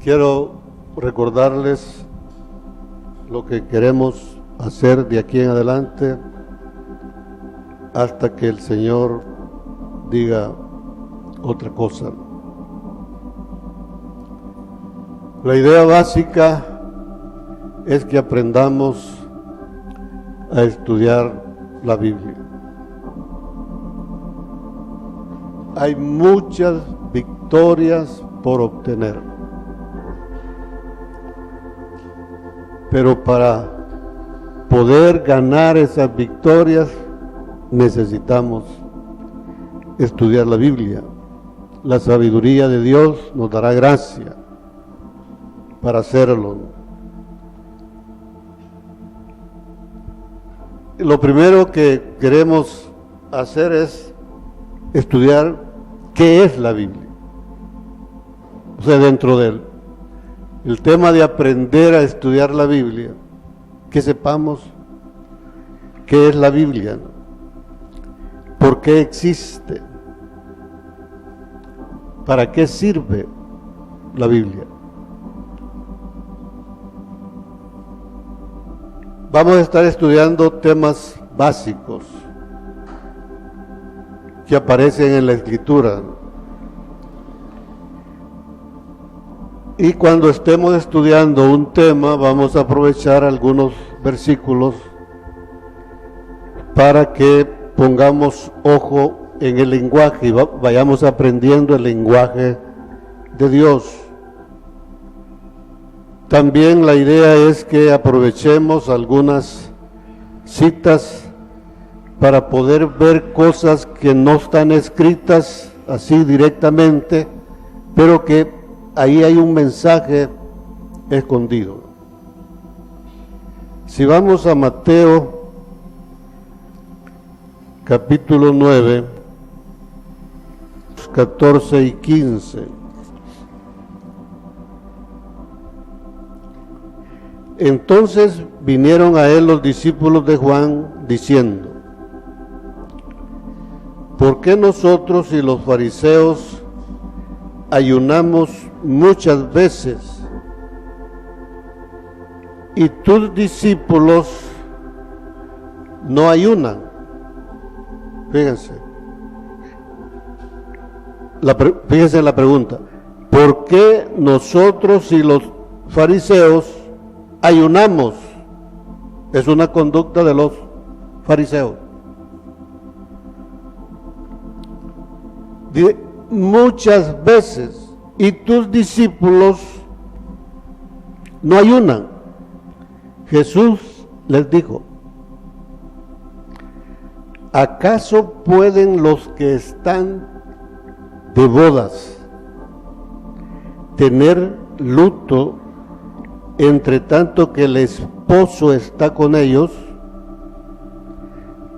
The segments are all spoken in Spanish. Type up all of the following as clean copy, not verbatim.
Quiero recordarles lo que queremos hacer de aquí en adelante hasta que el Señor diga otra cosa. La idea básica es que aprendamos a estudiar la Biblia. Hay muchas victorias por obtener, pero para poder ganar esas victorias necesitamos estudiar la Biblia. La sabiduría de Dios nos dará gracia para hacerlo. Lo primero que queremos hacer es estudiar qué es la Biblia. O sea, dentro de él, el tema de aprender a estudiar la Biblia, que sepamos qué es la Biblia, ¿no? ¿Por qué existe? ¿Para qué sirve la Biblia? Vamos a estar estudiando temas básicos que aparecen en la Escritura. Y cuando estemos estudiando un tema, vamos a aprovechar algunos versículos para que pongamos ojo en el lenguaje y vayamos aprendiendo el lenguaje de Dios. También la idea es que aprovechemos algunas citas para poder ver cosas que no están escritas así directamente, pero que ahí hay un mensaje escondido. Si vamos a Mateo capítulo 9, 14 y 15. Entonces vinieron a él los discípulos de Juan diciendo: ¿por qué nosotros y los fariseos ayunamos muchas veces y tus discípulos no ayunan? Fíjense. Fíjense la pregunta: ¿por qué nosotros y los fariseos ayunamos? Es una conducta de los fariseos. Muchas veces, y tus discípulos no ayunan. Jesús les dijo: ¿acaso pueden los que están de bodas tener luto entre tanto que el esposo está con ellos?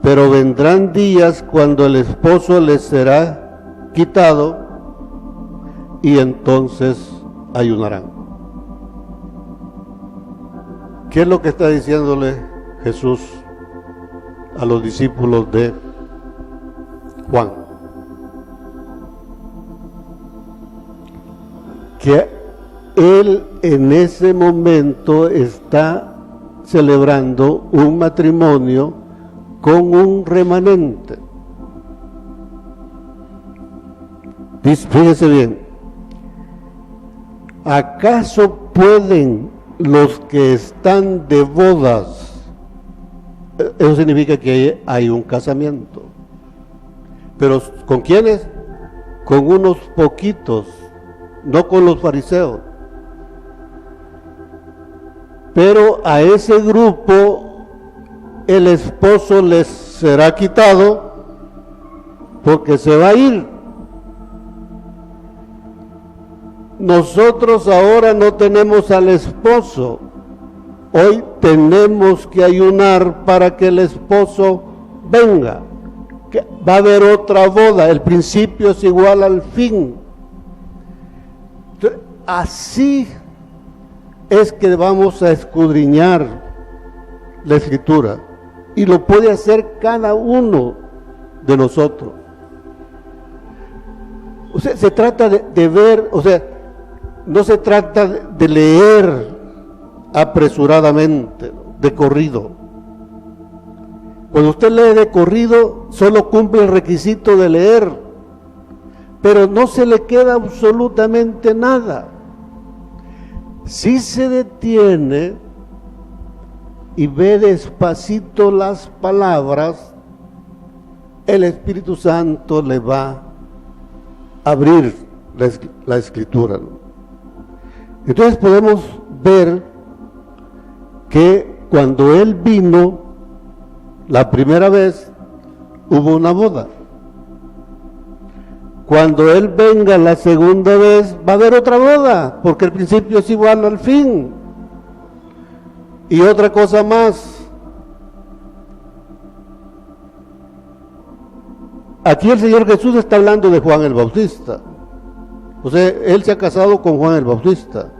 Pero vendrán días cuando el esposo les será quitado y entonces ayunarán. ¿Qué es lo que está diciéndole Jesús a los discípulos de Juan? Que él en ese momento está celebrando un matrimonio con un remanente. Fíjense bien: ¿acaso pueden los que están de bodas? Eso significa que hay un casamiento. ¿Pero con quiénes? Con unos poquitos, no con los fariseos. Pero a ese grupo el esposo les será quitado porque se va a ir. Nosotros ahora no tenemos al esposo. Hoy tenemos que ayunar para que el esposo venga. Que va a haber otra boda. El principio es igual al fin. Entonces, así es que vamos a escudriñar la Escritura. Y lo puede hacer cada uno de nosotros. O sea, se trata de ver, o sea, no se trata de leer apresuradamente, de corrido. Cuando usted lee de corrido, solo cumple el requisito de leer, pero no se le queda absolutamente nada. Si se detiene y ve despacito las palabras, el Espíritu Santo le va a abrir la escritura, ¿no? Entonces podemos ver que cuando Él vino la primera vez, hubo una boda. Cuando Él venga la segunda vez, va a haber otra boda, porque el principio es igual al fin. Y otra cosa más, aquí el Señor Jesús está hablando de Juan el Bautista. O sea, Él se ha casado con Juan el Bautista,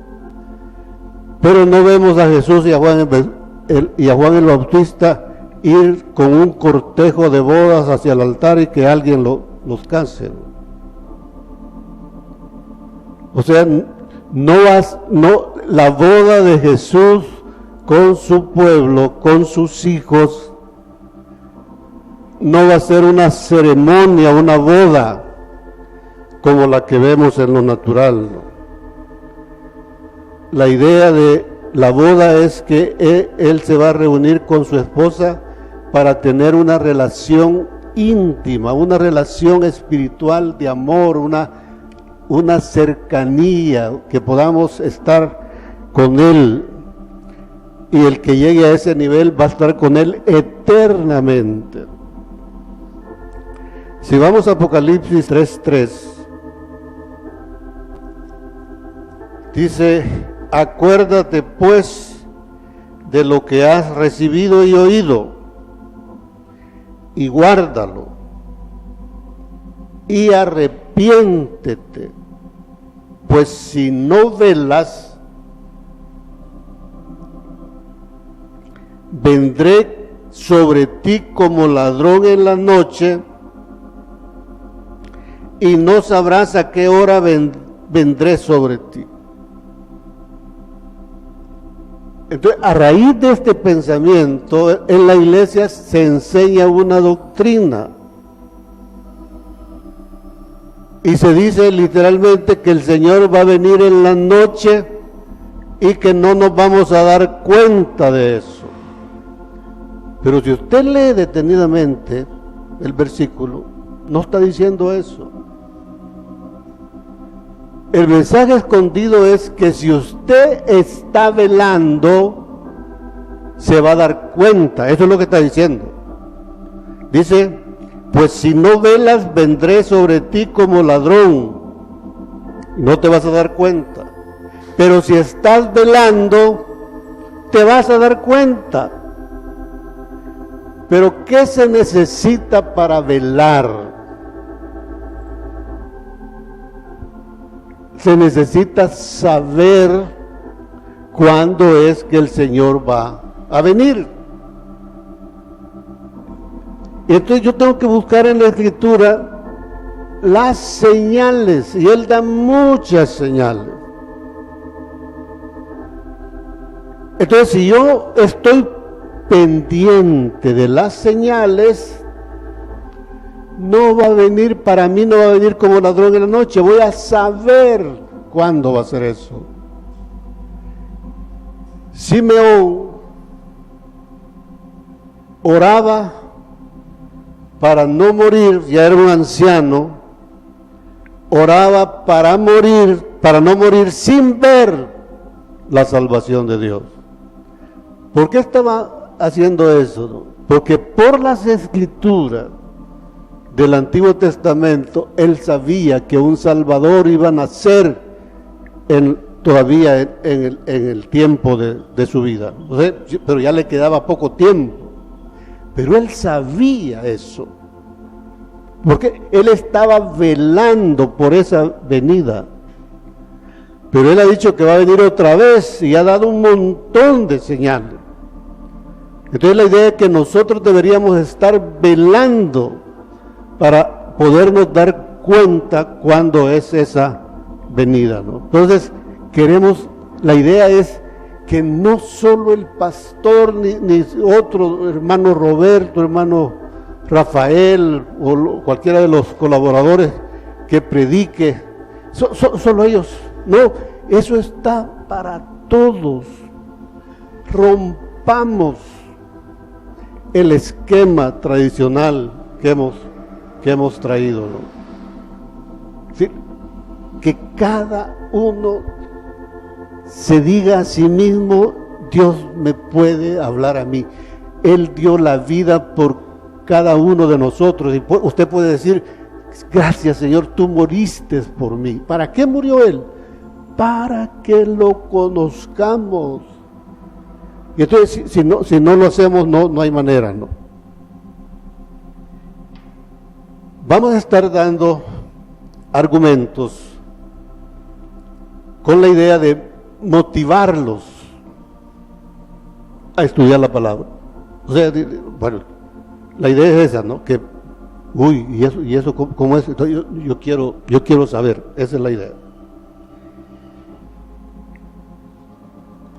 pero no vemos a Jesús y a Juan el Bautista ir con un cortejo de bodas hacia el altar y que alguien los case. O sea, la boda de Jesús con su pueblo, con sus hijos, no va a ser una ceremonia, una boda como la que vemos en lo natural. La idea de la boda es que él se va a reunir con su esposa para tener una relación íntima, una relación espiritual de amor, una cercanía, que podamos estar con Él, y el que llegue a ese nivel va a estar con Él eternamente. Si vamos a Apocalipsis 3:3, dice: acuérdate pues de lo que has recibido y oído, y guárdalo, y arrepiéntete, pues si no velas, vendré sobre ti como ladrón en la noche, y no sabrás a qué hora vendré sobre ti. Entonces, a raíz de este pensamiento, en la iglesia se enseña una doctrina. Y se dice literalmente que el Señor va a venir en la noche y que no nos vamos a dar cuenta de eso. Pero si usted lee detenidamente el versículo, no está diciendo eso. El mensaje escondido es que si usted está velando, se va a dar cuenta. Eso es lo que está diciendo. Dice: pues si no velas, vendré sobre ti como ladrón. No te vas a dar cuenta. Pero si estás velando, te vas a dar cuenta. Pero ¿qué se necesita para velar? Se necesita saber cuándo es que el Señor va a venir. Entonces yo tengo que buscar en la Escritura las señales, y Él da muchas señales. Entonces, si yo estoy pendiente de las señales, no va a venir, para mí no va a venir como ladrón en la noche. Voy a saber cuándo va a ser eso. Simeón oraba para no morir, ya era un anciano, oraba para no morir sin ver la salvación de Dios. ¿Por qué estaba haciendo eso? Porque por las Escrituras del Antiguo Testamento, él sabía que un Salvador iba a nacer todavía en el tiempo de su vida. O sea, pero ya le quedaba poco tiempo. Pero él sabía eso, porque él estaba velando por esa venida. Pero él ha dicho que va a venir otra vez y ha dado un montón de señales. Entonces la idea es que nosotros deberíamos estar velando para podernos dar cuenta cuándo es esa venida, ¿no? Entonces, la idea es que no solo el pastor, ni otro, hermano Roberto, hermano Rafael, o cualquiera de los colaboradores que predique, solo ellos, no, eso está para todos. Rompamos el esquema tradicional que hemos traído, ¿no? ¿Sí? Que cada uno se diga a sí mismo: Dios me puede hablar a mí, Él dio la vida por cada uno de nosotros, y usted puede decir: gracias, Señor, tú moriste por mí. ¿Para qué murió Él? Para que lo conozcamos. Y entonces, si no lo hacemos, no hay manera, ¿no? Vamos a estar dando argumentos con la idea de motivarlos a estudiar la palabra. O sea, bueno, la idea es esa, ¿no? Que, ¿y eso cómo es? Entonces, yo quiero saber, esa es la idea.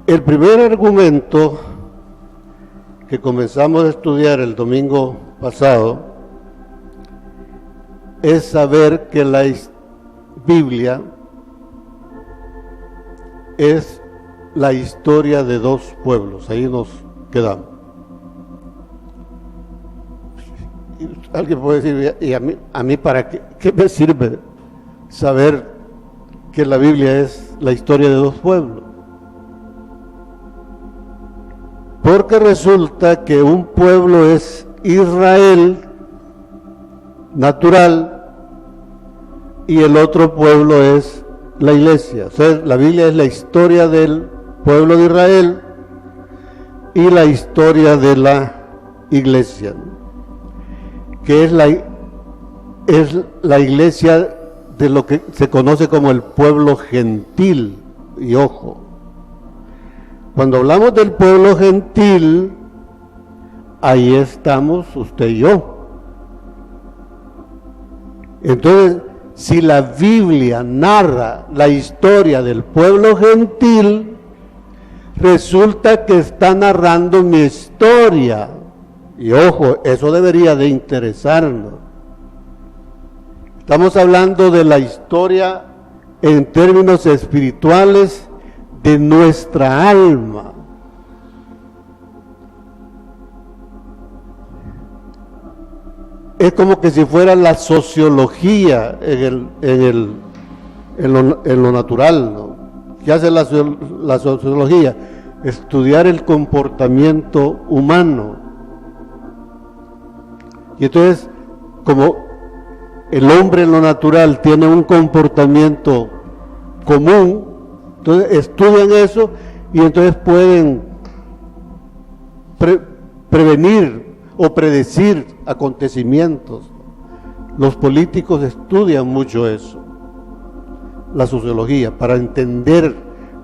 El primer argumento que comenzamos a estudiar el domingo pasado es saber que la Biblia es la historia de dos pueblos. Ahí nos quedamos. Alguien puede decir: ¿y a mí para qué me sirve saber que la Biblia es la historia de dos pueblos? Porque resulta que un pueblo es Israel natural y el otro pueblo es la iglesia. O sea, la Biblia es la historia del pueblo de Israel y la historia de la iglesia, que es la iglesia de lo que se conoce como el pueblo gentil. Y ojo, cuando hablamos del pueblo gentil, ahí estamos usted y yo. Entonces, si la Biblia narra la historia del pueblo gentil, resulta que está narrando mi historia. Y ojo, eso debería de interesarnos. Estamos hablando de la historia en términos espirituales de nuestra alma. Es como que si fuera la sociología en lo natural, ¿no? ¿Qué hace la sociología? Estudiar el comportamiento humano. Y entonces, como el hombre en lo natural tiene un comportamiento común, entonces estudian eso y entonces pueden prevenir o predecir acontecimientos. Los políticos estudian mucho eso, la sociología, para entender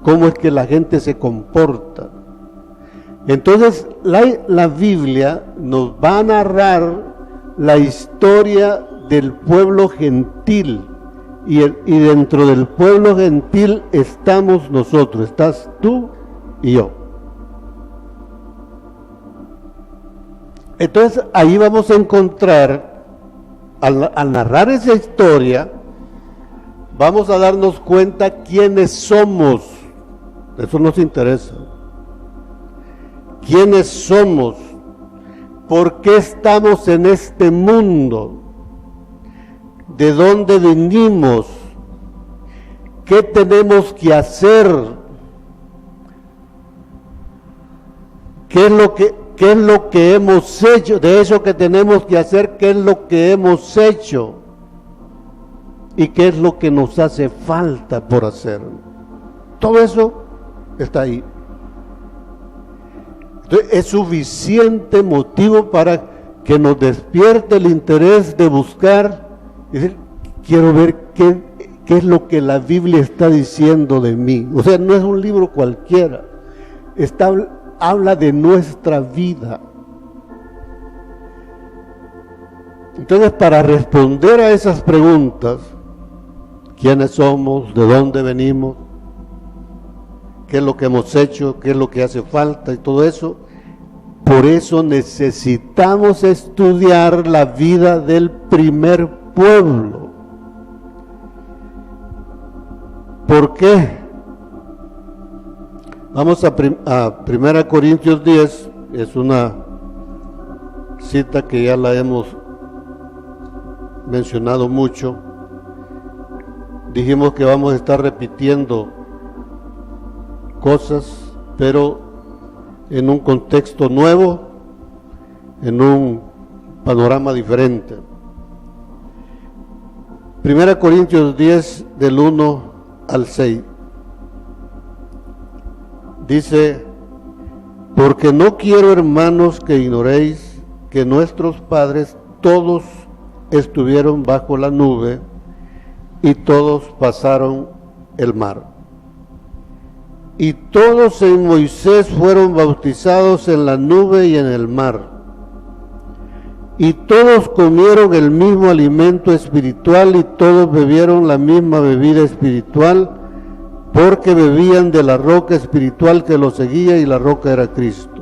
cómo es que la gente se comporta. Entonces la Biblia nos va a narrar la historia del pueblo gentil, y dentro del pueblo gentil estamos nosotros, estás tú y yo. Entonces ahí vamos a encontrar, al narrar esa historia, vamos a darnos cuenta quiénes somos. Eso nos interesa. ¿Quiénes somos? ¿Por qué estamos en este mundo? ¿De dónde venimos? ¿Qué tenemos que hacer? ¿Qué es lo que hemos hecho? De eso que tenemos que hacer, ¿qué es lo que hemos hecho? ¿Y qué es lo que nos hace falta por hacer? Todo eso está ahí. Entonces, es suficiente motivo para que nos despierte el interés de buscar. Es decir, quiero ver qué es lo que la Biblia está diciendo de mí. O sea, no es un libro cualquiera. Habla de nuestra vida. Entonces, para responder a esas preguntas, ¿quiénes somos? ¿De dónde venimos? qué es lo que hemos hecho, qué es lo que hace falta y todo eso. Por eso necesitamos estudiar la vida del primer pueblo. ¿Por qué? Vamos a 1 Corintios 10, es una cita que ya la hemos mencionado mucho. Dijimos que vamos a estar repitiendo cosas, pero en un contexto nuevo, en un panorama diferente. 1 Corintios 10, del 1 al 6. Dice: porque no quiero, hermanos, que ignoréis que nuestros padres todos estuvieron bajo la nube y todos pasaron el mar. Y todos en Moisés fueron bautizados en la nube y en el mar. Y todos comieron el mismo alimento espiritual y todos bebieron la misma bebida espiritual, porque bebían de la roca espiritual que los seguía, y la roca era Cristo.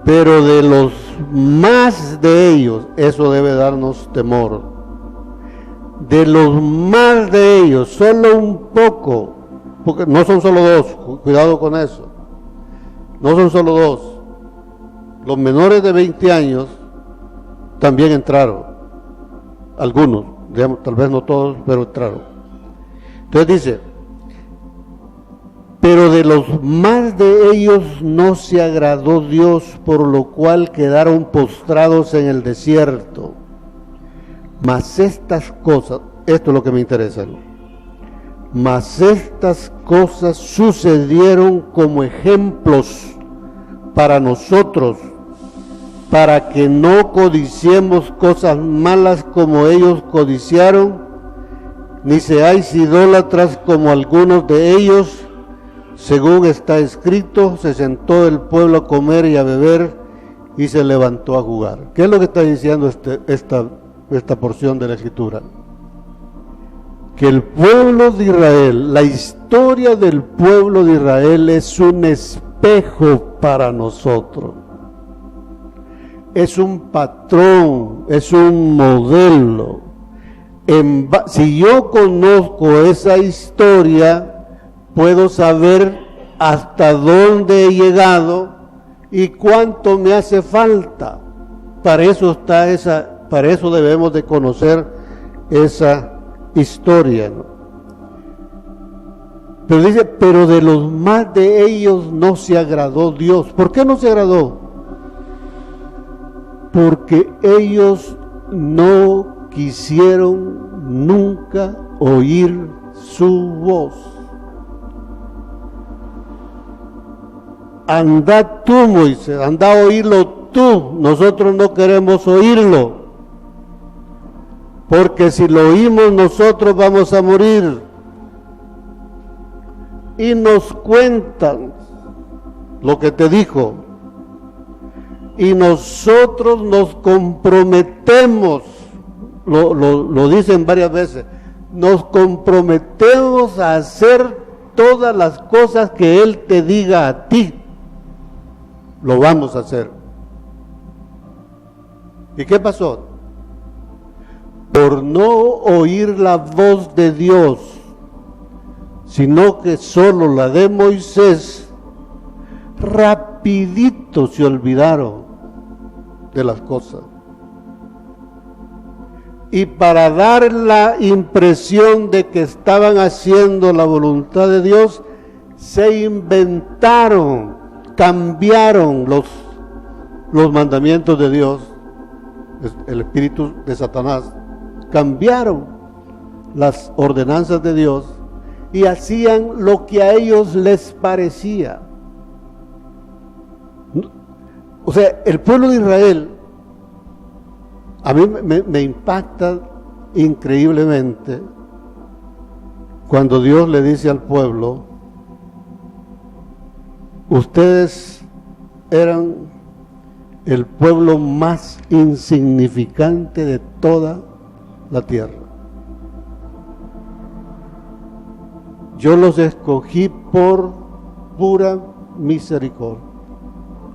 Pero de los más de ellos, eso debe darnos temor, de los más de ellos, solo un poco, porque no son solo dos, cuidado con eso, no son solo dos, los menores de 20 años también entraron, algunos, digamos, tal vez no todos, pero entraron. Entonces dice: pero de los más de ellos no se agradó Dios, por lo cual quedaron postrados en el desierto. Mas estas cosas, esto es lo que me interesa, ¿no? Mas estas cosas sucedieron como ejemplos para nosotros, para que no codiciemos cosas malas como ellos codiciaron, ni seáis idólatras como algunos de ellos. Según está escrito, se sentó el pueblo a comer y a beber, y se levantó a jugar. ¿Qué es lo que está diciendo esta porción de la Escritura? Que el pueblo de Israel, la historia del pueblo de Israel es un espejo para nosotros. Es un patrón, es un modelo. Si yo conozco esa historia, puedo saber hasta dónde he llegado y cuánto me hace falta. Para eso debemos de conocer esa historia, ¿no? Pero dice: pero de los más de ellos no se agradó Dios. ¿Por qué no se agradó? Porque ellos no quisieron nunca oír su voz. Anda tú, Moisés, anda a oírlo tú, nosotros no queremos oírlo, porque si lo oímos nosotros vamos a morir. Y nos cuentan lo que te dijo, y nosotros nos comprometemos, lo dicen varias veces, nos comprometemos a hacer todas las cosas que Él te diga a ti. Lo vamos a hacer. ¿Y qué pasó? Por no oír la voz de Dios, sino que solo la de Moisés, rapidito se olvidaron de las cosas. Y para dar la impresión de que estaban haciendo la voluntad de Dios, se inventaron, cambiaron los mandamientos de Dios, el espíritu de Satanás, cambiaron las ordenanzas de Dios y hacían lo que a ellos les parecía. O sea, el pueblo de Israel, a mí me impacta increíblemente cuando Dios le dice al pueblo: ustedes eran el pueblo más insignificante de toda la tierra. Yo los escogí por pura misericordia.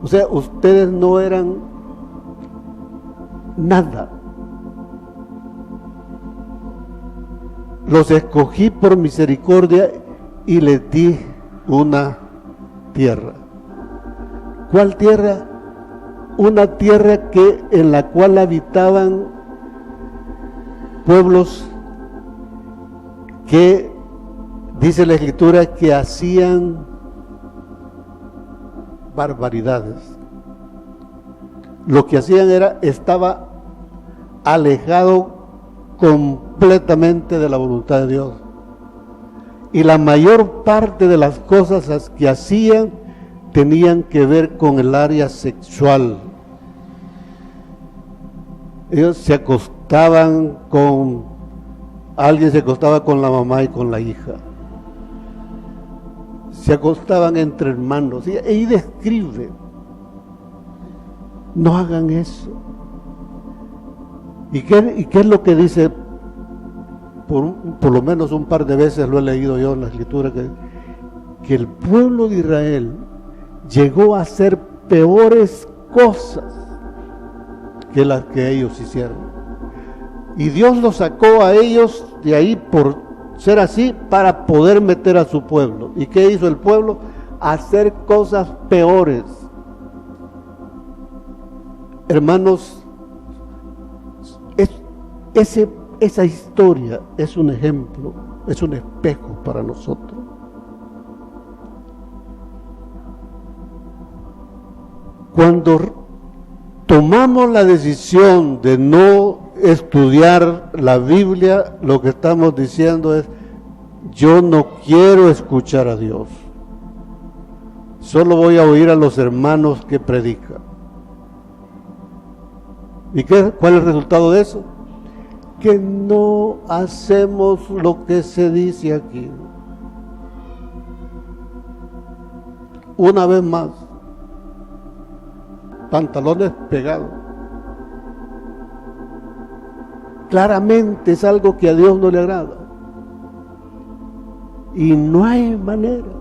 O sea, ustedes no eran nada. Los escogí por misericordia y les di una tierra. ¿Cuál tierra? Una tierra en la cual habitaban pueblos que, dice la Escritura, que hacían barbaridades. Lo que hacían estaba alejado completamente de la voluntad de Dios. Y la mayor parte de las cosas que hacían tenían que ver con el área sexual. Ellos se acostaban alguien se acostaba con la mamá y con la hija. Se acostaban entre hermanos. Y ahí describe: no hagan eso. ¿Y qué es lo que dice? Por lo menos un par de veces lo he leído yo en la Escritura, que el pueblo de Israel llegó a hacer peores cosas que las que ellos hicieron. Y Dios los sacó a ellos de ahí por ser así, para poder meter a su pueblo. ¿Y qué hizo el pueblo? Hacer cosas peores. Hermanos, esa historia es un ejemplo, es un espejo para nosotros. Cuando tomamos la decisión de no estudiar la Biblia, lo que estamos diciendo es: yo no quiero escuchar a Dios, solo voy a oír a los hermanos que predican. ¿Y cuál es el resultado de eso? Que no hacemos lo que se dice aquí. Una vez más, pantalones pegados. Claramente es algo que a Dios no le agrada. Y no hay manera.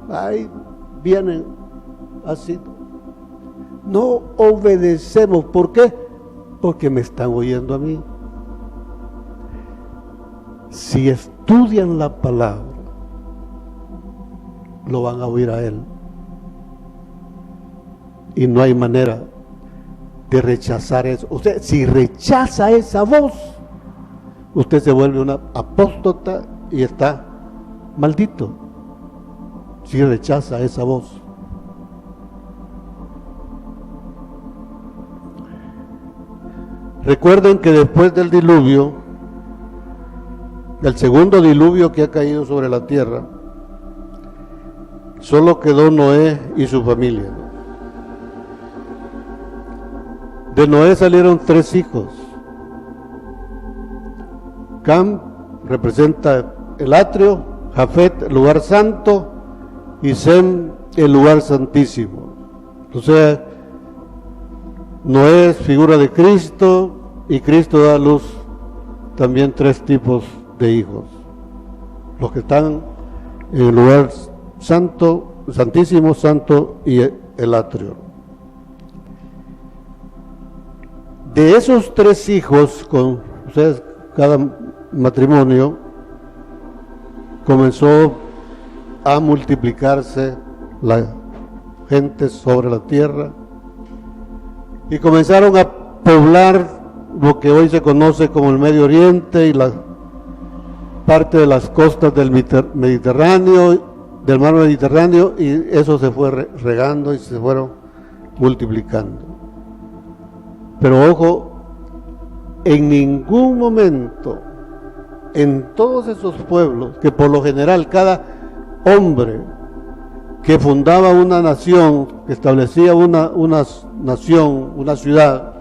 Ahí vienen así. No obedecemos. ¿Por qué? Porque me están oyendo a mí. Si estudian la palabra, lo van a oír a Él. Y no hay manera de rechazar eso. Usted, si rechaza esa voz, usted se vuelve una apóstata y está maldito. Si rechaza esa voz. Recuerden que después del diluvio, del segundo diluvio que ha caído sobre la tierra, solo quedó Noé y su familia. De Noé salieron 3 hijos. Cam representa el atrio, Jafet el lugar santo y Sem el lugar santísimo. O sea, Noé es figura de Cristo y Cristo da a luz también 3 tipos de hijos: los que están en el lugar santo, santísimo, santo y el atrio. De esos 3 hijos, con ustedes, cada matrimonio comenzó a multiplicarse la gente sobre la tierra y comenzaron a poblar lo que hoy se conoce como el Medio Oriente y la parte de las costas del Mediterráneo, del mar Mediterráneo, y eso se fue regando y se fueron multiplicando. Pero ojo, en ningún momento, en todos esos pueblos, que por lo general cada hombre que fundaba una nación, que establecía una nación, una ciudad,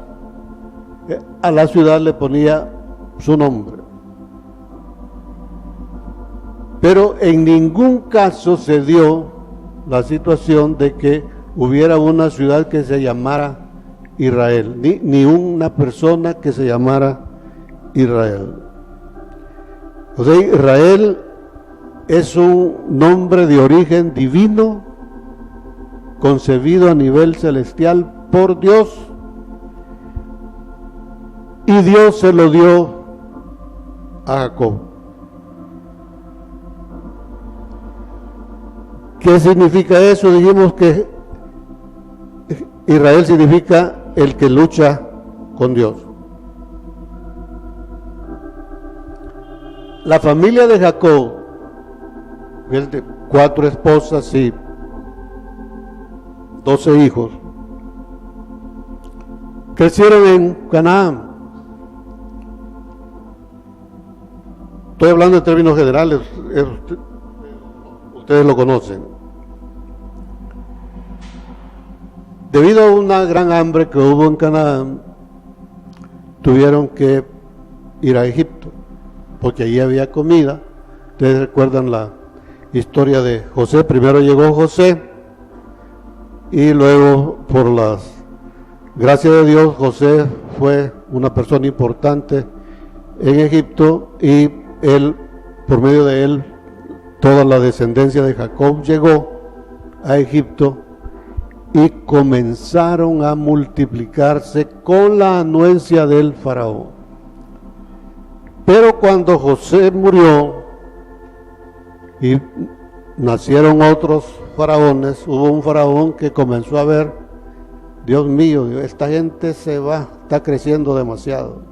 a la ciudad le ponía su nombre. Pero en ningún caso se dio la situación de que hubiera una ciudad que se llamara Israel, ni una persona que se llamara Israel. O sea, Israel es un nombre de origen divino, concebido a nivel celestial por Dios, y Dios se lo dio a Jacob. ¿Qué significa eso? Dijimos que Israel significa el que lucha con Dios. La familia de Jacob, 4 esposas y 12 hijos, crecieron en Canaán. Estoy hablando en términos generales, ustedes lo conocen. Debido a una gran hambre que hubo en Canaán, tuvieron que ir a Egipto, porque allí había comida. Ustedes recuerdan la historia de José. Primero llegó José, y luego, por las gracias de Dios, José fue una persona importante en Egipto, y él, por medio de él, toda la descendencia de Jacob llegó a Egipto y comenzaron a multiplicarse con la anuencia del faraón. Pero cuando José murió y nacieron otros faraones, hubo un faraón que comenzó a ver, Dios mío, esta gente se va, está creciendo demasiado.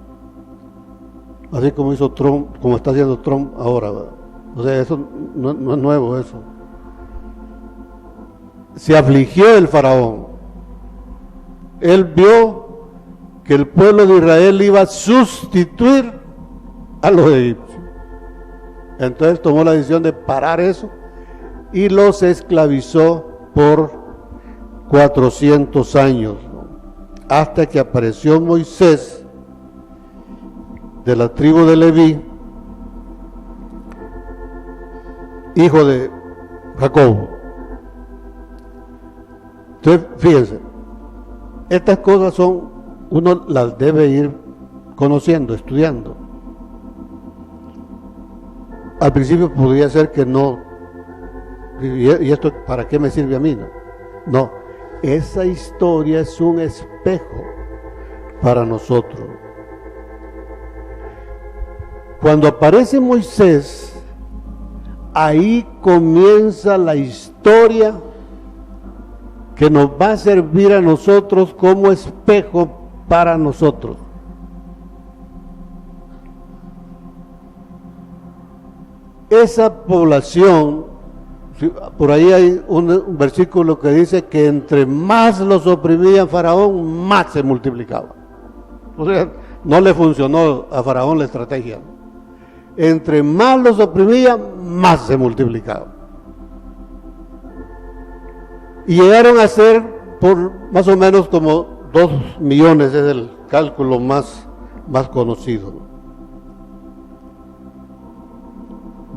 Así como hizo Trump, como está haciendo Trump ahora, ¿verdad? O sea, eso no es nuevo eso. Se afligió el faraón. Él vio que el pueblo de Israel iba a sustituir a los egipcios. Entonces tomó la decisión de parar eso y los esclavizó por 400 años, ¿no? Hasta que apareció Moisés, de la tribu de Leví, hijo de Jacob. Entonces, fíjense, estas cosas uno las debe ir conociendo, estudiando. Al principio podría ser que no, y esto ¿para qué me sirve a mí? No, esa historia es un espejo para nosotros. Cuando aparece Moisés, ahí comienza la historia que nos va a servir a nosotros como espejo para nosotros. Esa población, por ahí hay un versículo que dice que entre más los oprimía Faraón, más se multiplicaba. O sea, no le funcionó a Faraón la estrategia. Entre más los oprimía, más se multiplicaba. Y llegaron a ser por más o menos como 2 millones, es el cálculo más conocido.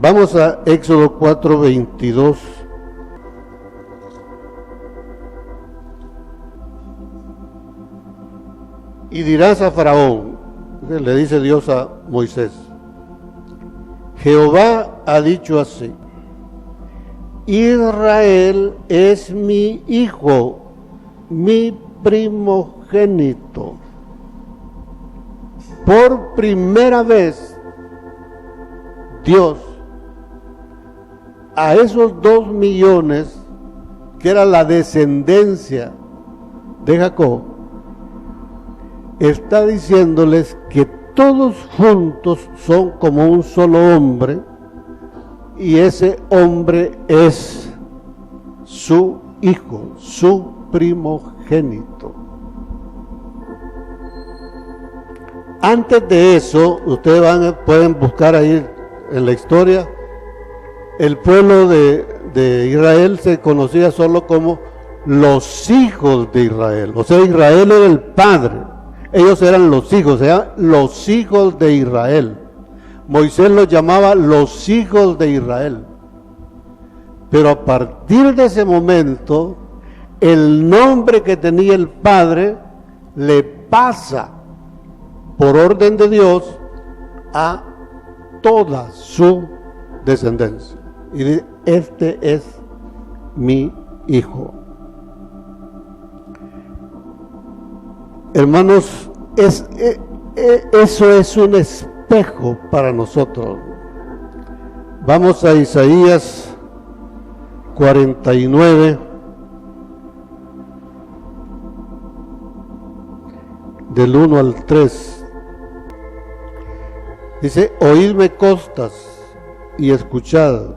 Vamos a Éxodo 4:22. Y dirás a Faraón, le dice Dios a Moisés, Jehová ha dicho así, Israel es mi hijo, mi primogénito. Por primera vez, Dios, a esos 2 millones, que era la descendencia de Jacob, está diciéndoles que todos juntos son como un solo hombre, y ese hombre es su hijo, su primogénito. Antes de eso, ustedes pueden buscar ahí en la historia, el pueblo de Israel se conocía solo como los hijos de Israel. O sea, Israel era el padre. Ellos eran los hijos, los hijos de Israel. Moisés los llamaba los hijos de Israel. Pero a partir de ese momento, el nombre que tenía el padre le pasa, por orden de Dios, a toda su descendencia. y dice, este es mi hijo. Hermanos, eso es un espejo para nosotros. Vamos a Isaías 49, del 1 al 3. Dice, oídme costas y escuchad,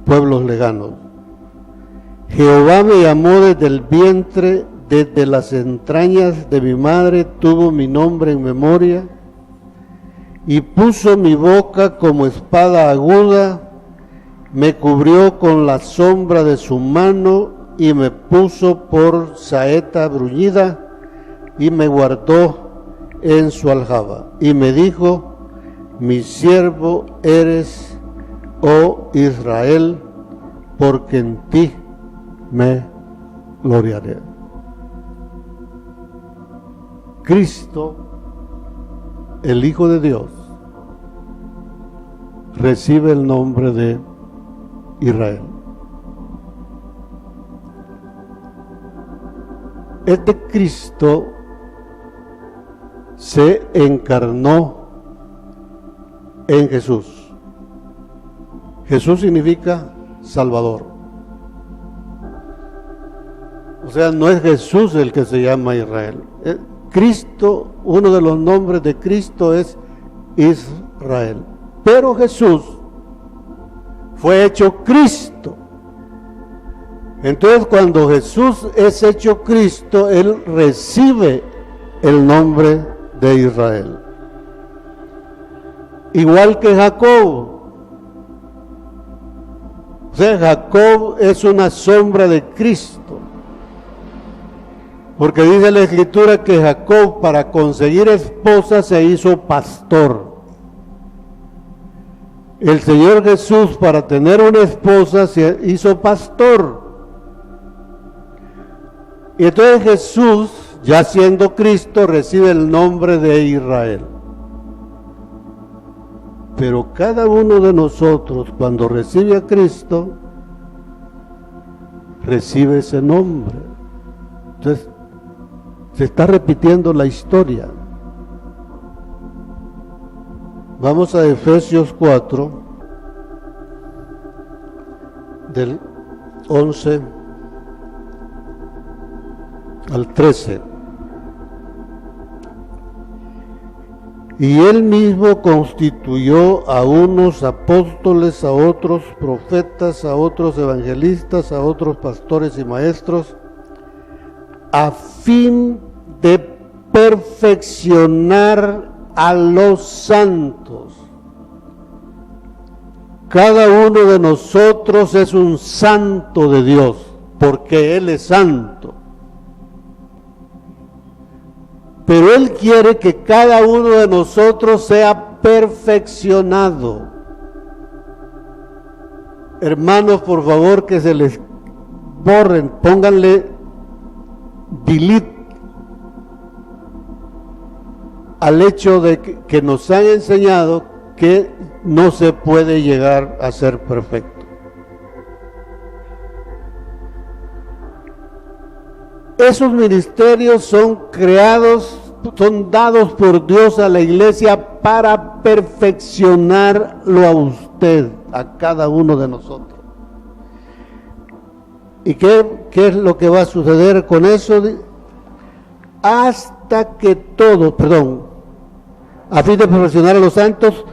pueblos lejanos. Jehová me llamó desde el vientre, desde las entrañas de mi madre tuvo mi nombre en memoria, y puso mi boca como espada aguda, me cubrió con la sombra de su mano, y me puso por saeta bruñida, y me guardó en su aljaba, y me dijo, mi siervo eres, oh Israel, porque en ti me gloriaré. Cristo, el Hijo de Dios, recibe el nombre de Israel. Este Cristo se encarnó en Jesús. Jesús significa Salvador. O sea, no es Jesús el que se llama Israel. Cristo, uno de los nombres de Cristo es Israel. Pero Jesús fue hecho Cristo. Entonces, cuando Jesús es hecho Cristo, Él recibe el nombre de Israel. Igual que Jacob. O sea, Jacob es una sombra de Cristo. Porque dice la Escritura que Jacob, para conseguir esposa, se hizo pastor. El Señor Jesús, para tener una esposa, se hizo pastor. Y entonces Jesús, ya siendo Cristo, recibe el nombre de Israel. Pero cada uno de nosotros, cuando recibe a Cristo, recibe ese nombre. Entonces, se está repitiendo la historia. Vamos a Efesios 4, del 11 al 13. Y él mismo constituyó a unos apóstoles, a otros profetas, a otros evangelistas, a otros pastores y maestros, a fin de perfeccionar a los santos. Cada uno de nosotros es un santo de Dios, porque Él es santo. Pero Él quiere que cada uno de nosotros sea perfeccionado. Hermanos, por favor, que se les borren, pónganle delete al hecho de que nos han enseñado que no se puede llegar a ser perfecto. Esos ministerios son creados, son dados por Dios a la iglesia para perfeccionarlo a usted, a cada uno de nosotros. ¿Y qué es lo que va a suceder con eso? Hasta que todos, a fin de perfeccionar a los santos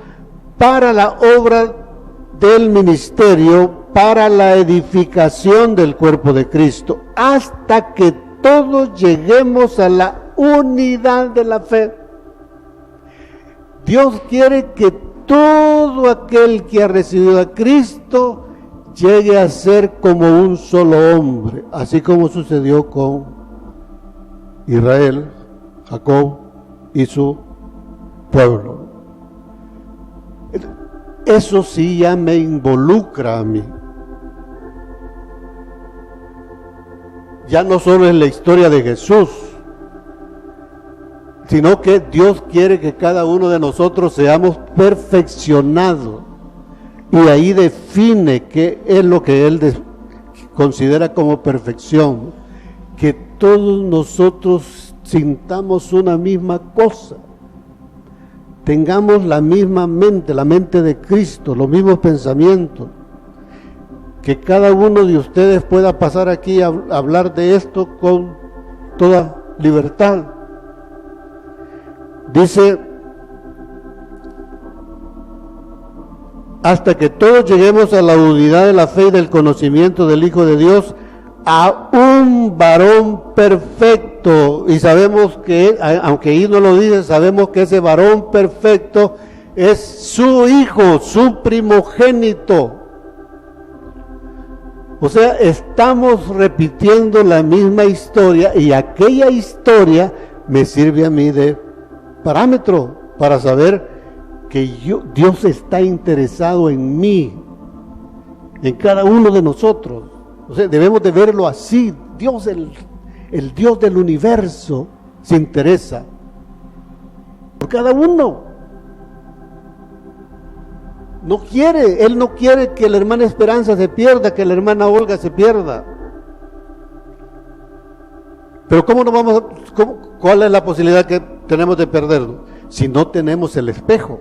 para la obra del ministerio, para la edificación del cuerpo de Cristo, hasta que todos lleguemos a la unidad de la fe. Dios quiere que todo aquel que ha recibido a Cristo llegue a ser como un solo hombre, así como sucedió con Israel, Jacob y su pueblo. Eso sí ya me involucra a mí. Ya no solo es la historia de Jesús, sino que Dios quiere que cada uno de nosotros seamos perfeccionados. Y ahí define qué es lo que él considera como perfección, que todos nosotros sintamos una misma cosa, tengamos la misma mente, la mente de Cristo, los mismos pensamientos, que cada uno de ustedes pueda pasar aquí a hablar de esto con toda libertad. Dice, hasta que todos lleguemos a la unidad de la fe y del conocimiento del Hijo de Dios, a un varón perfecto. Y sabemos que, aunque ahí no lo dice, sabemos que ese varón perfecto es su Hijo, su primogénito. O sea, estamos repitiendo la misma historia, y aquella historia me sirve a mí de parámetro para saber que Dios está interesado en mí, en cada uno de nosotros. O sea, debemos de verlo así. Dios, el Dios del universo, se interesa por cada uno. Él no quiere que la hermana Esperanza se pierda, que la hermana Olga se pierda. Pero ¿cuál es la posibilidad que tenemos de perderlo? Si no tenemos el espejo.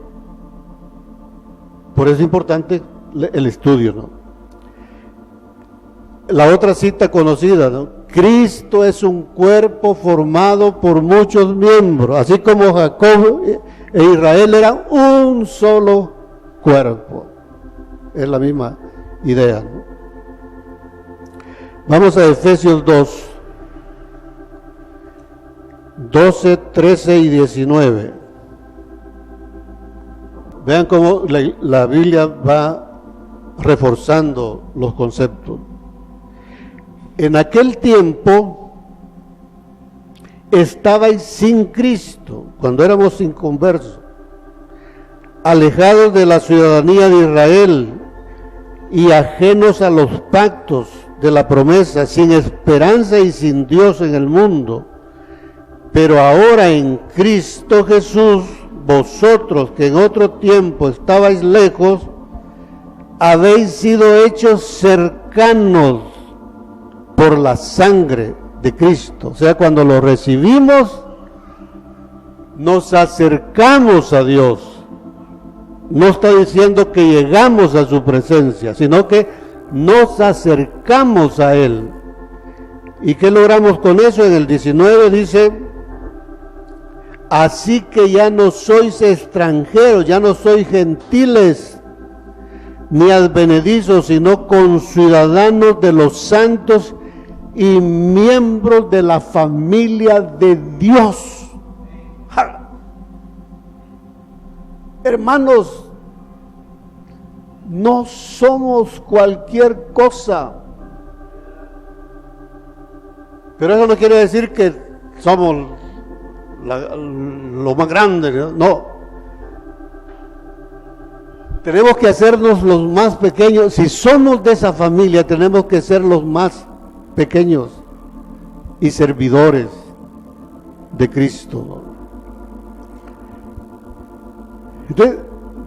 Por eso es importante el estudio, ¿no? La otra cita conocida, ¿no? Cristo es un cuerpo formado por muchos miembros, así como Jacob e Israel eran un solo cuerpo. Es la misma idea, ¿no? Vamos a Efesios 2, 12, 13 y 19. Vean cómo la Biblia va reforzando los conceptos. En aquel tiempo estabais sin Cristo, cuando éramos inconversos, alejados de la ciudadanía de Israel y ajenos a los pactos de la promesa, sin esperanza y sin Dios en el mundo. Pero ahora en Cristo Jesús, vosotros que en otro tiempo estabais lejos, habéis sido hechos cercanos por la sangre de Cristo. O sea, cuando lo recibimos, nos acercamos a Dios. No está diciendo que llegamos a su presencia, sino que nos acercamos a Él. ¿Y qué logramos con eso? En el 19 dice, así que ya no sois extranjeros, ya no sois gentiles, ni advenedizos, sino conciudadanos de los santos y miembros de la familia de Dios. ¡Ja! Hermanos, no somos cualquier cosa, pero eso no quiere decir que somos lo más grande, no. Tenemos que hacernos los más pequeños. Si somos de esa familia, tenemos que ser los más pequeños y servidores de Cristo. Entonces,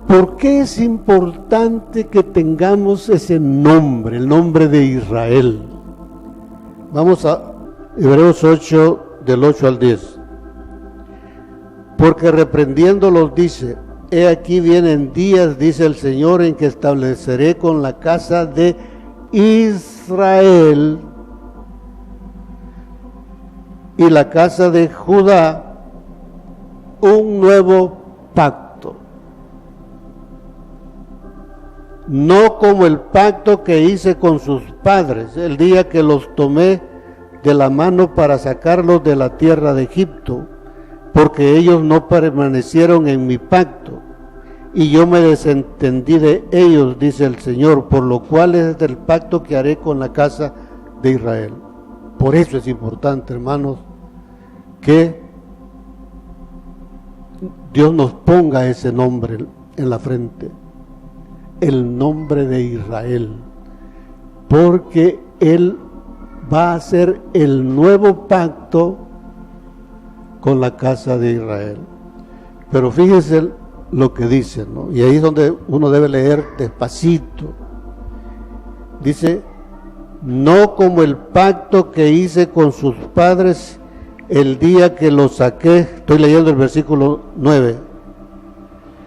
¿por qué es importante que tengamos ese nombre, el nombre de Israel? Vamos a Hebreos 8, del 8 al 10. Porque reprendiéndolos dice, he aquí vienen días, dice el Señor, en que estableceré con la casa de Israel y la casa de Judá un nuevo pacto, no como el pacto que hice con sus padres el día que los tomé de la mano para sacarlos de la tierra de Egipto, porque ellos no permanecieron en mi pacto, y yo me desentendí de ellos, dice el Señor, por lo cual es el pacto que haré con la casa de Israel. Por eso es importante, hermanos, que Dios nos ponga ese nombre en la frente, el nombre de Israel, porque Él va a hacer el nuevo pacto con la casa de Israel. Pero fíjense lo que dice, ¿no? Y ahí es donde uno debe leer despacito. Dice, no como el pacto que hice con sus padres el día que los saqué, estoy leyendo el versículo 9,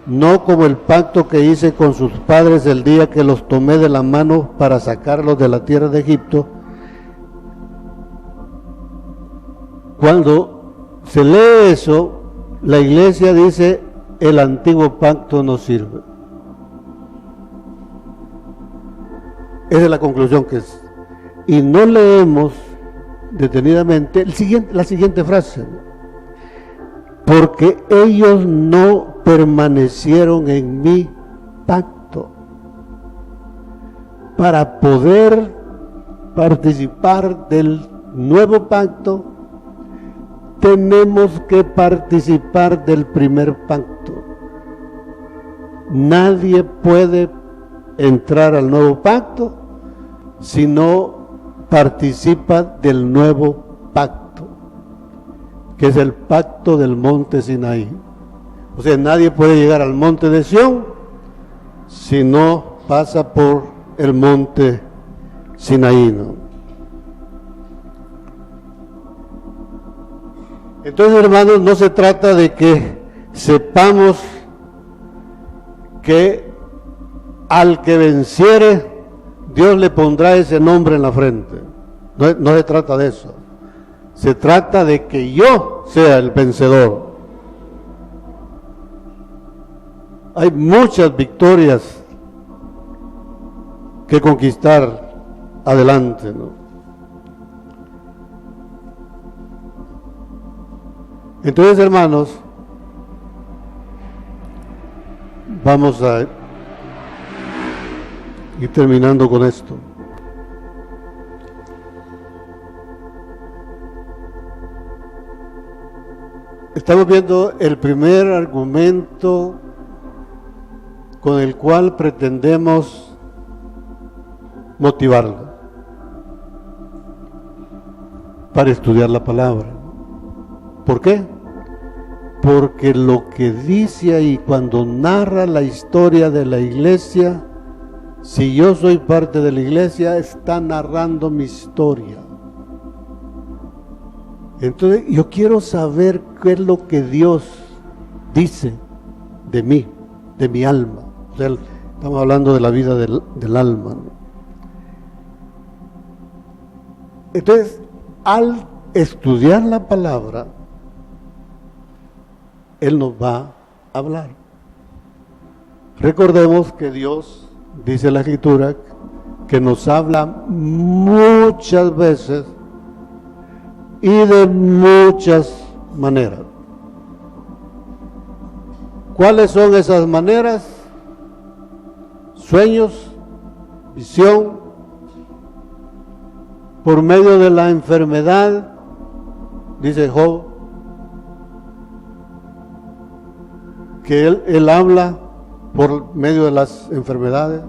no como el pacto que hice con sus padres el día que los tomé de la mano para sacarlos de la tierra de Egipto. Cuando se lee eso, la iglesia dice, el antiguo pacto no sirve. Esa es la conclusión que es. Y no leemos detenidamente la siguiente frase, porque ellos no permanecieron en mi pacto. Para poder participar del nuevo pacto, tenemos que participar del primer pacto. Nadie puede entrar al nuevo pacto si no participa del nuevo pacto, que es el pacto del monte Sinaí. O sea, nadie puede llegar al monte de Sión si no pasa por el monte Sinaí, ¿no? Entonces, hermanos, no se trata de que sepamos que al que venciere, Dios le pondrá ese nombre en la frente. No se trata de eso. Se trata de que yo sea el vencedor. Hay muchas victorias que conquistar adelante, ¿no? Entonces, hermanos, vamos a ir terminando con esto. Estamos viendo el primer argumento con el cual pretendemos motivarlo para estudiar la palabra. ¿Por qué? Porque lo que dice ahí cuando narra la historia de la iglesia, si yo soy parte de la iglesia, está narrando mi historia. Entonces yo quiero saber qué es lo que Dios dice de mí, de mi alma. O sea, estamos hablando de la vida del alma, ¿no? Entonces, al estudiar la palabra, Él nos va a hablar. Recordemos que Dios, dice la Escritura, que nos habla muchas veces y de muchas maneras. ¿Cuáles son esas maneras? Sueños, visión, por medio de la enfermedad, dice Job, que él habla por medio de las enfermedades,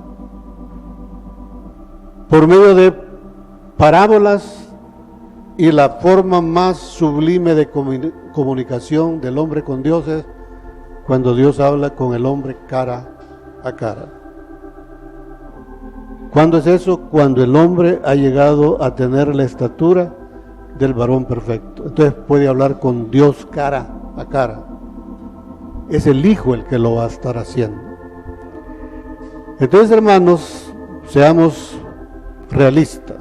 por medio de parábolas, y la forma más sublime de comunicación del hombre con Dios es cuando Dios habla con el hombre cara a cara. ¿Cuándo es eso? Cuando el hombre ha llegado a tener la estatura del varón perfecto. Entonces puede hablar con Dios cara a cara. Es el Hijo el que lo va a estar haciendo. Entonces, hermanos, seamos realistas.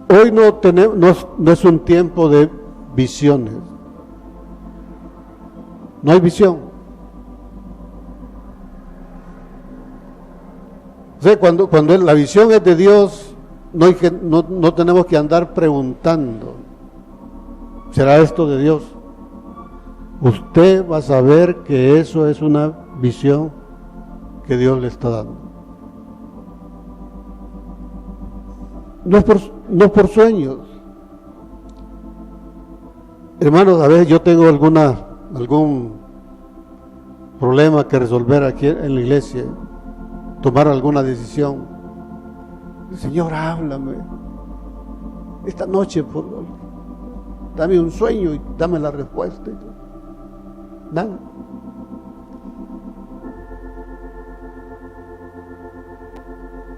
Hoy no es un tiempo de visiones. No hay visión. O sea, cuando la visión es de Dios, no tenemos que andar preguntando, ¿será esto de Dios? Usted va a saber que eso es una visión que Dios le está dando. No es por sueños. Hermanos, a veces yo tengo algún problema que resolver aquí en la iglesia, tomar alguna decisión. Señor, háblame. Esta noche, dame un sueño y dame la respuesta. nada.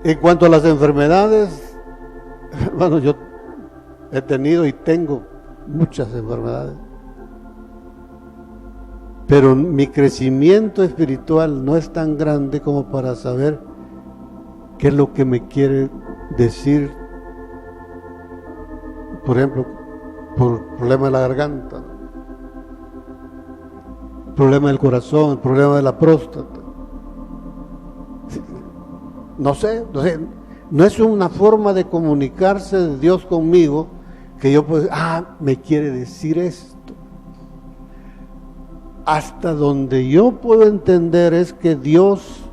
En cuanto a las enfermedades, hermano, yo he tenido y tengo muchas enfermedades, pero mi crecimiento espiritual no es tan grande como para saber qué es lo que me quiere decir, por ejemplo, por problema de la garganta, problema del corazón, el problema de la próstata. No sé, no es una forma de comunicarse de Dios conmigo que yo puedo, me quiere decir esto. Hasta donde yo puedo entender es que Dios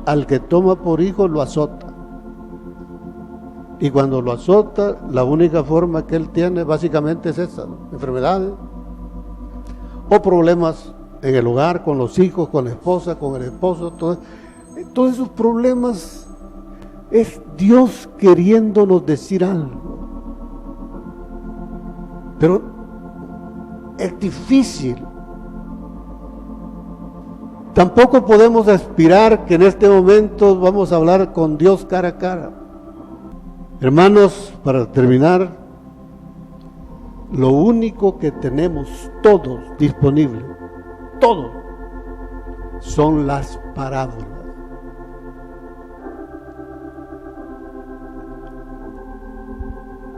al que toma por hijo lo azota. Y cuando lo azota, la única forma que él tiene básicamente es esa, ¿no? Enfermedades o problemas en el hogar, con los hijos, con la esposa, con el esposo, todos esos problemas es Dios queriéndonos decir algo. Pero es difícil. Tampoco podemos aspirar que en este momento vamos a hablar con Dios cara a cara. Hermanos, para terminar, lo único que tenemos todos disponible, todos, son las parábolas.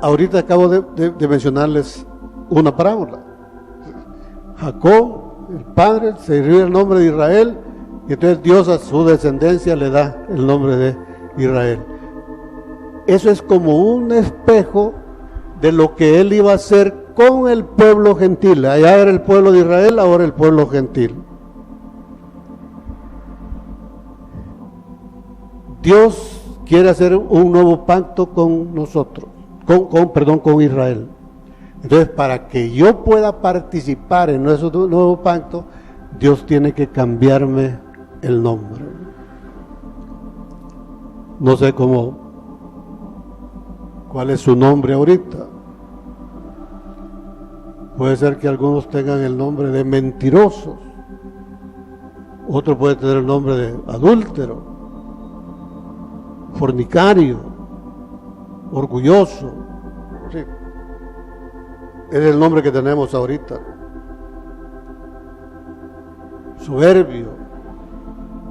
Ahorita acabo de mencionarles una parábola. Jacob, el padre, se ríe el nombre de Israel, y entonces Dios a su descendencia le da el nombre de Israel. Eso es como un espejo de lo que él iba a hacer con el pueblo gentil. Allá era el pueblo de Israel, ahora el pueblo gentil. Dios quiere hacer un nuevo pacto con nosotros, con Israel. Entonces, para que yo pueda participar en nuestro nuevo pacto, Dios tiene que cambiarme el nombre. No sé cuál es su nombre ahorita. Puede ser que algunos tengan el nombre de mentirosos, otro puede tener el nombre de adúltero, fornicario, orgulloso. Sí. Es el nombre que tenemos ahorita. Soberbio.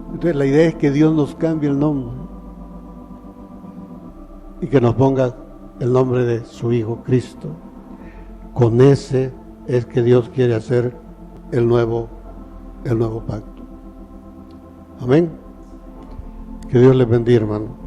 Entonces la idea es que Dios nos cambie el nombre y que nos ponga el nombre de su Hijo Cristo. Con ese es que Dios quiere hacer el nuevo pacto. Amén. Que Dios les bendiga, hermano.